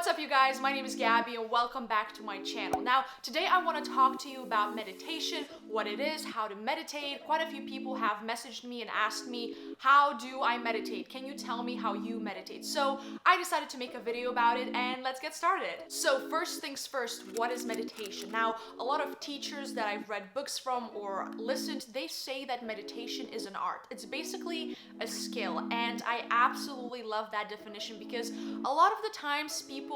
What's up, you guys? My name is Gabby and welcome back to my channel. Now, today I want to talk to you about meditation, what it is, how to meditate. Quite a few people have messaged me and asked me, how do I meditate? Can you tell me how you meditate? So I decided to make a video about it and let's get started. So first things first, what is meditation? Now, a lot of teachers that I've read books from or listened, they say that meditation is an art. It's basically a skill, and I absolutely love that definition because a lot of the times people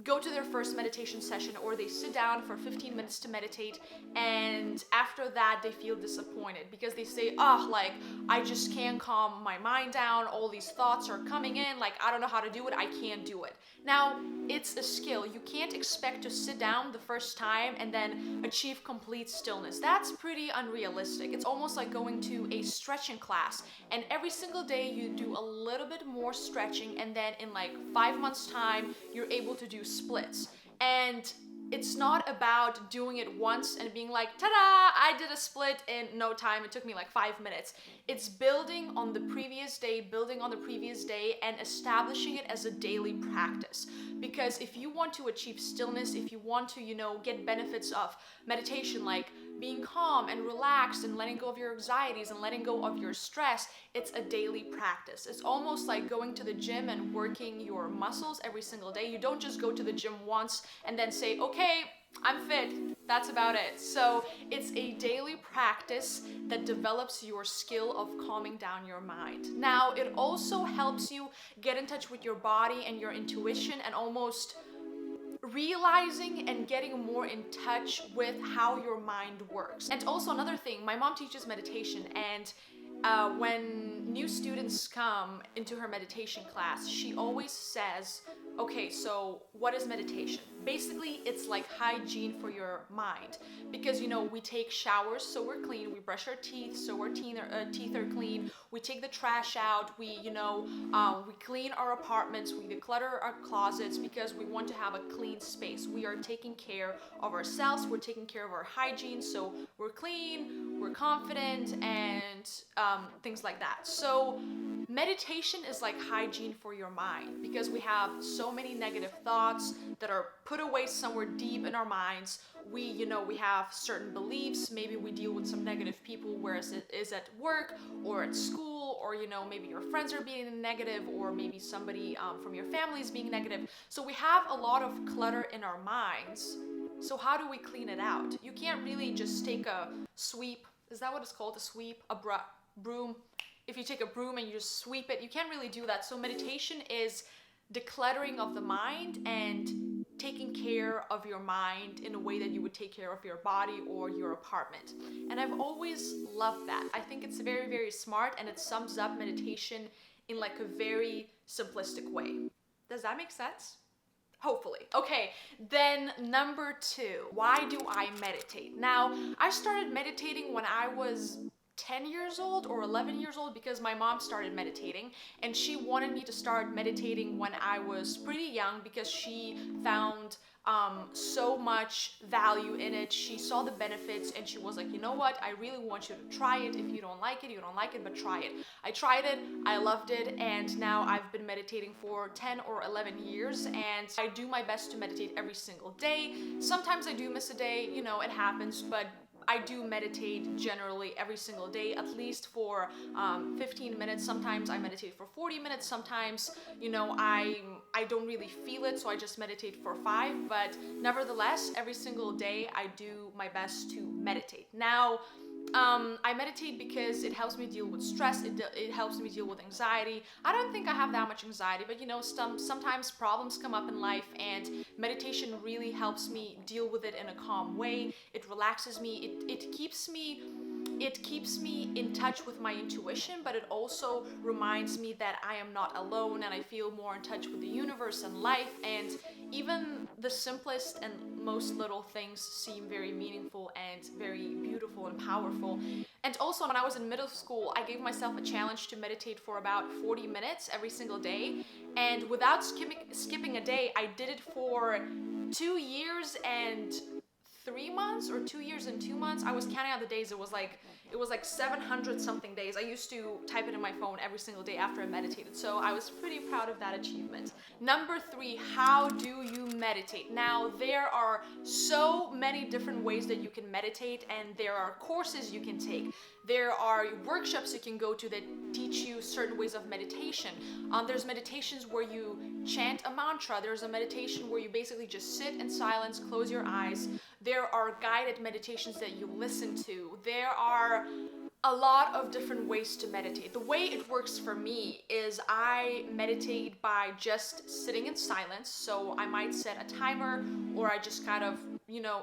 go to their first meditation session or they sit down for 15 minutes to meditate, and after that they feel disappointed because they say, like, I just can't calm my mind down, all these thoughts are coming in, like, I don't know how to do it, I can't do it. Now, it's a skill. You can't expect to sit down the first time and then achieve complete stillness. That's pretty unrealistic. It's almost like going to a stretching class, and every single day you do a little bit more stretching, and then in like 5 months time you're able to do splits. And it's not about doing it once and being like, ta-da, I did a split in no time, it took me like 5 minutes. It's building on the previous day, and establishing it as a daily practice. Because if you want to achieve stillness, if you want to, get benefits of meditation, like being calm and relaxed and letting go of your anxieties and letting go of your stress, it's a daily practice. It's almost like going to the gym and working your muscles every single day. You don't just go to the gym once and then say, okay, I'm fit, that's about it. So it's a daily practice that develops your skill of calming down your mind. Now, it also helps you get in touch with your body and your intuition, and almost realizing and getting more in touch with how your mind works. And also another thing, my mom teaches meditation, and when new students come into her meditation class, she always says, okay, so what is meditation? Basically, it's like hygiene for your mind, because we take showers so we're clean, we brush our teeth so our teeth are clean, we take the trash out, we clean our apartments, we declutter our closets because we want to have a clean space. We are taking care of ourselves, we're taking care of our hygiene, so we're clean, we're confident, and things like that. So meditation is like hygiene for your mind, because we have so many negative thoughts that are put away somewhere deep in our minds. We have certain beliefs. Maybe we deal with some negative people, whereas it is at work or at school, or maybe your friends are being negative, or maybe somebody from your family is being negative. So we have a lot of clutter in our minds. So how do we clean it out? You can't really just take a sweep. Is that what it's called? A sweep? A broom? If you take a broom and you just sweep it, you can't really do that. So meditation is decluttering of the mind and taking care of your mind in a way that you would take care of your body or your apartment. And I've always loved that. I think it's very, very smart, and it sums up meditation in like a very simplistic way. Does that make sense? Hopefully. Okay, then number 2, why do I meditate? Now, I started meditating when I was 10 years old or 11 years old because my mom started meditating, and she wanted me to start meditating when I was pretty young because she found so much value in it. She saw the benefits and she was like, you know what, I really want you to try it. If you don't like it, you don't like it, but try it. I tried it, I loved it, and now I've been meditating for 10 or 11 years, and I do my best to meditate every single day. Sometimes I do miss a day, it happens, but I do meditate generally every single day, at least for 15 minutes. Sometimes I meditate for 40 minutes. Sometimes, I don't really feel it, so I just meditate for 5. But nevertheless, every single day I do my best to meditate. Now, I meditate because it helps me deal with stress, it helps me deal with anxiety. I don't think I have that much anxiety, but sometimes problems come up in life, and meditation really helps me deal with it in a calm way. It relaxes me, it keeps me in touch with my intuition, but it also reminds me that I am not alone, and I feel more in touch with the universe and life, and even the simplest and most little things seem very meaningful and very beautiful and powerful. And also, when I was in middle school, I gave myself a challenge to meditate for about 40 minutes every single day, and without skipping a day, I did it for 2 years and 3 months or 2 years and 2 months. I was counting out the days. It was like 700 something days. I used to type it in my phone every single day after I meditated. So I was pretty proud of that achievement. Number 3, how do you meditate? Now, there are so many different ways that you can meditate, and there are courses you can take. There are workshops you can go to that teach you certain ways of meditation. There's meditations where you chant a mantra. There's a meditation where you basically just sit in silence, close your eyes. There are guided meditations that you listen to. There are a lot of different ways to meditate. The way it works for me is I meditate by just sitting in silence. So I might set a timer, or I just kind of,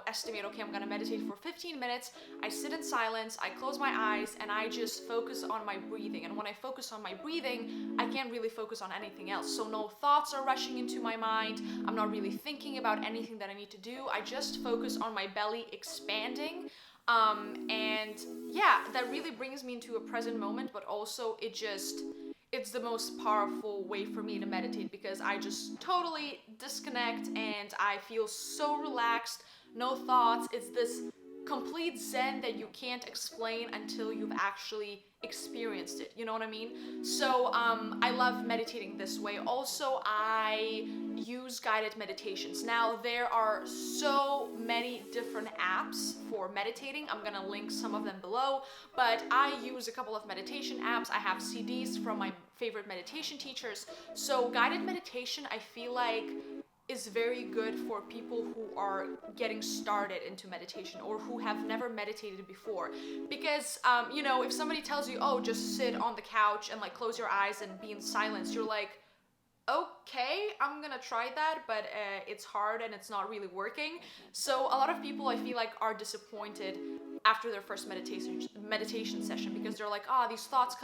estimate, okay, I'm gonna meditate for 15 minutes. I sit in silence, I close my eyes, and I just focus on my breathing. And when I focus on my breathing, I can't really focus on anything else. So no thoughts are rushing into my mind. I'm not really thinking about anything that I need to do. I just focus on my belly expanding. And yeah, that really brings me into a present moment, but also it's the most powerful way for me to meditate, because I just totally disconnect and I feel so relaxed, no thoughts. It's this complete zen that you can't explain until you've actually experienced it. You know what I mean? So I love meditating this way. Also, I use guided meditations. Now, there are so many different apps for meditating. I'm gonna link some of them below, but I use a couple of meditation apps. I have CDs from my favorite meditation teachers. So guided meditation, I feel like, is very good for people who are getting started into meditation or who have never meditated before. Because, if somebody tells you, oh, just sit on the couch and like close your eyes and be in silence, you're like, okay, I'm gonna try that, but it's hard and it's not really working. So a lot of people, I feel like, are disappointed after their first meditation session, because they're like, these thoughts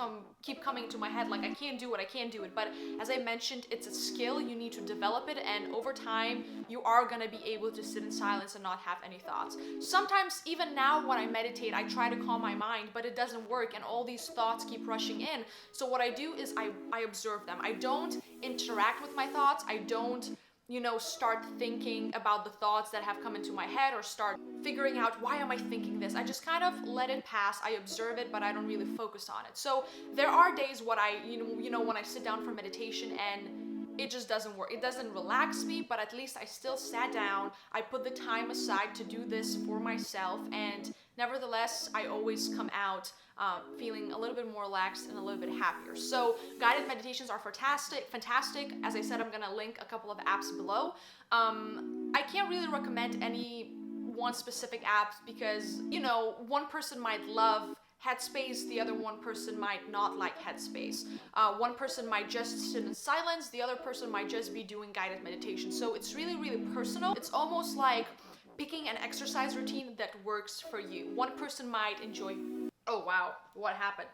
keep coming to my head, like I can't do it. But as I mentioned, it's a skill. You need to develop it, and over time you are gonna be able to sit in silence and not have any thoughts. Sometimes even now when I meditate, I try to calm my mind, but it doesn't work, and all these thoughts keep rushing in. So what I do is I observe them. I don't interact with my thoughts. I don't start thinking about the thoughts that have come into my head, or start figuring out, why am I thinking this? I just kind of let it pass. I observe it, but I don't really focus on it. So there are days when when I sit down for meditation and it just doesn't work. It doesn't relax me, but at least I still sat down. I put the time aside to do this for myself, and nevertheless, I always come out feeling a little bit more relaxed and a little bit happier. So guided meditations are fantastic. As I said, I'm gonna link a couple of apps below. I can't really recommend any one specific app, because one person might love Headspace, the other one person might not like Headspace. One person might just sit in silence, the other person might just be doing guided meditation. So it's really, really personal. It's almost like picking an exercise routine that works for you. One person might enjoy, oh wow, what happened?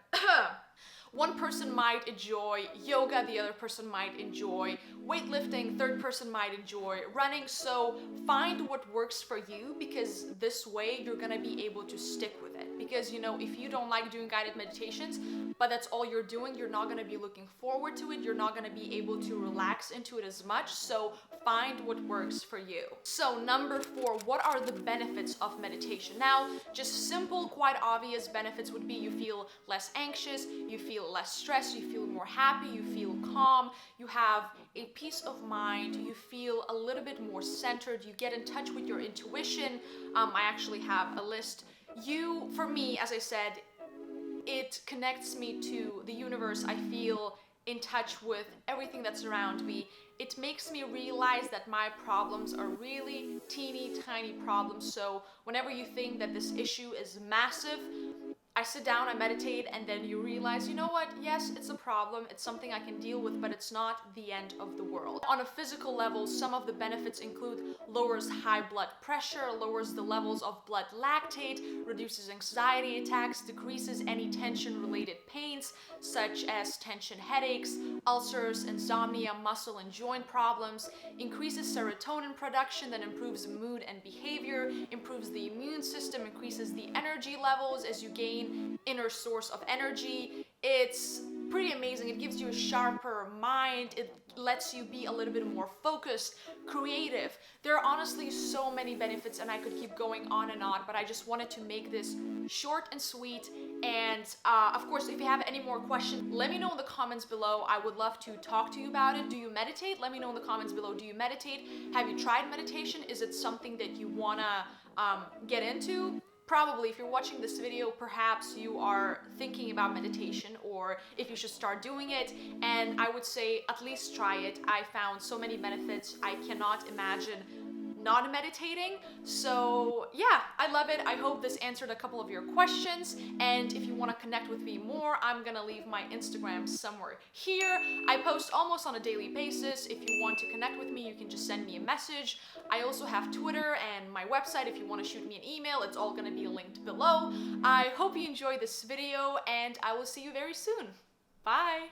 One person might enjoy yoga, the other person might enjoy weightlifting, third person might enjoy running. So find what works for you, because this way you're gonna be able to stick with it. Because if you don't like doing guided meditations, but that's all you're doing, you're not gonna be looking forward to it. You're not gonna be able to relax into it as much. So find what works for you. So number 4, what are the benefits of meditation? Now, just simple, quite obvious benefits would be you feel less anxious, you feel less stressed, you feel more happy, you feel calm, you have a peace of mind, you feel a little bit more centered, you get in touch with your intuition. I actually have a list. For me, as I said, it connects me to the universe. I feel in touch with everything that's around me. It makes me realize that my problems are really teeny tiny problems. So whenever you think that this issue is massive, I sit down, I meditate, and then you realize, you know what, yes, it's a problem, it's something I can deal with, but it's not the end of the world. On a physical level, some of the benefits include lowers high blood pressure, lowers the levels of blood lactate, reduces anxiety attacks, decreases any tension-related pains, such as tension headaches, ulcers, insomnia, muscle and joint problems, increases serotonin production that improves mood and behavior, improves the immune system, increases the energy levels as you gain inner source of energy. It's pretty amazing. It gives you a sharper mind. It lets you be a little bit more focused, creative. There are honestly so many benefits, and I could keep going on and on, but I just wanted to make this short and sweet. And of course, if you have any more questions, let me know in the comments below. I would love to talk to you about it. Do you meditate? Let me know in the comments below. Do you meditate? Have you tried meditation? Is it something that you wanna get into? Probably, if you're watching this video, perhaps you are thinking about meditation, or if you should start doing it. And I would say at least try it. I found so many benefits. I cannot imagine not meditating. So yeah, I love it. I hope this answered a couple of your questions. And if you want to connect with me more, I'm gonna leave my Instagram somewhere here. I post almost on a daily basis. If you want to connect with me, you can just send me a message. I also have Twitter and my website. If you want to shoot me an email, it's all gonna be linked below. I hope you enjoyed this video, and I will see you very soon. Bye.